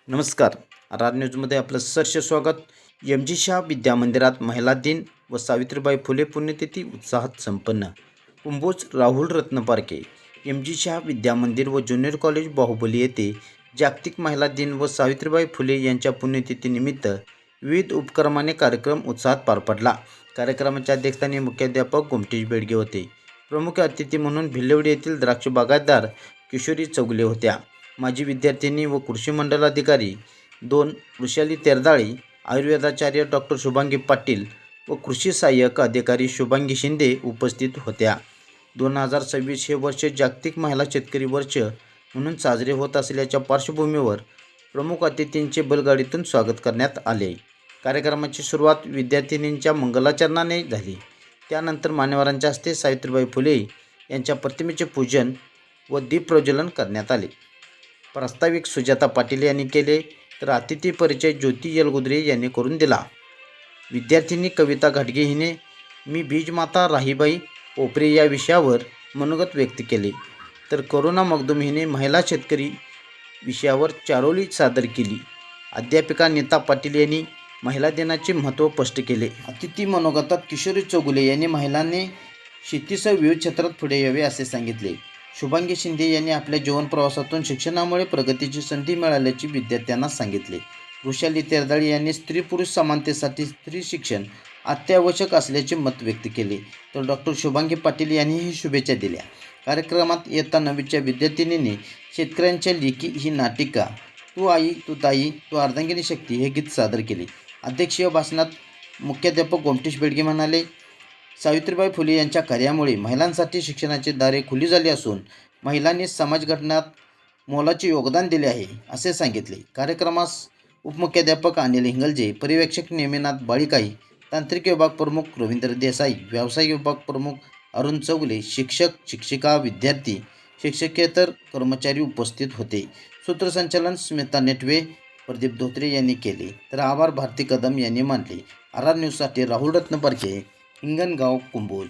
नमस्कार. आर न्यूजमध्ये आपलं सहर्ष स्वागत. एम जी शाह विद्यामंदिरात महिला दिन व सावित्रीबाई फुले पुण्यतिथी उत्साहात संपन्न. कुंभोज राहुल रत्न पारखे. एम जी शाह विद्यामंदिर व ज्युनियर कॉलेज बाहुबली येथे जागतिक महिला दिन व सावित्रीबाई फुले यांच्या पुण्यतिथीनिमित्त विविध उपक्रमाने कार्यक्रम उत्साहात पार पडला. कार्यक्रमाच्या अध्यक्षस्थानी मुख्याध्यापक गोमटेश बेडगे होते. प्रमुख अतिथी म्हणून भिलवडी येथील द्राक्ष बागायतदार किशोरी चौगुले होत्या. माजी विद्यार्थिनी व कृषी मंडलाधिकारी 2 वृषाली तेरदाळे, आयुर्वेदाचार्य डॉक्टर शुभांगी पाटील व कृषी सहाय्यक अधिकारी शुभांगी शिंदे उपस्थित होत्या. 2026 हे वर्ष जागतिक महिला शेतकरी वर्ष म्हणून साजरे होत असल्याच्या पार्श्वभूमीवर प्रमुख अतिथींचे बैलगाडीतून स्वागत करण्यात आले. कार्यक्रमाची सुरुवात विद्यार्थिनींच्या मंगलाचरणाने झाली. त्यानंतर मान्यवरांच्या हस्ते सावित्रीबाई फुले यांच्या प्रतिमेचे पूजन व दीप प्रज्वलन करण्यात आले. प्रास्ताविक सुजाता पाटील यांनी केले तर अतिथी परिचय ज्योती यलगुद्रे यांनी करून दिला. विद्यार्थिनी कविता घाटगे हिने मी बीजमाता राहीबाई पोपरे या विषयावर मनोगत व्यक्त केले, तर करुणा मगदुम हिने महिला शेतकरी विषयावर चारोळी सादर केली. अध्यापिका नीता पाटील यांनी महिला दिनाचे महत्त्व स्पष्ट केले. अतिथी मनोगतात किशोरी चौगुले यांनी महिलांनी शेतीसह विविध क्षेत्रात पुढे यावे असे सांगितले. शुभांगी शिंदे यांनी आपल्या जीवन प्रवासातून शिक्षणामुळे प्रगतीची संधी मिळाल्याचे विद्यार्थ्यांना सांगितले. वृषाली तेरदाळे यांनी स्त्री पुरुष समानतेसाठी स्त्री शिक्षण अत्यावश्यक असल्याचे मत व्यक्त केले, तर डॉक्टर शुभांगी पाटील यांनीही शुभेच्छा दिल्या. कार्यक्रमात इयत्ता 9वीच्या विद्यार्थिनींनी शेतकऱ्यांच्या लेकी ही नाटिका तू आई तू ताई तू अर्धांगिनी शक्ती हे गीत सादर केले. अध्यक्षीय भाषणात मुख्याध्यापक गोमटेश बेडगे म्हणाले, सावित्रीबाई फुले यांच्या कार्यामुळे महिलांसाठी शिक्षणाची दारे खुली झाली असून महिलांनी समाजघटनात मोलाचे योगदान दिले आहे असे सांगितले. कार्यक्रमास उपमुख्याध्यापक अनिल हिंगलजे, पर्यवेक्षक नेमिनाथ बाळीकाई, तांत्रिक विभाग प्रमुख रवींद्र देसाई, व्यावसायिक विभाग प्रमुख अरुण चौगुले, शिक्षक शिक्षिका विद्यार्थी शिक्षकेतर कर्मचारी उपस्थित होते. सूत्रसंचालन स्मिता नेटवे, प्रदीप धोत्रे यांनी केले, तर आभार भारती कदम यांनी मानले. आर न्यूजसाठी राहुल रत्न पारखे, हिंगणगाव, कुंभोज.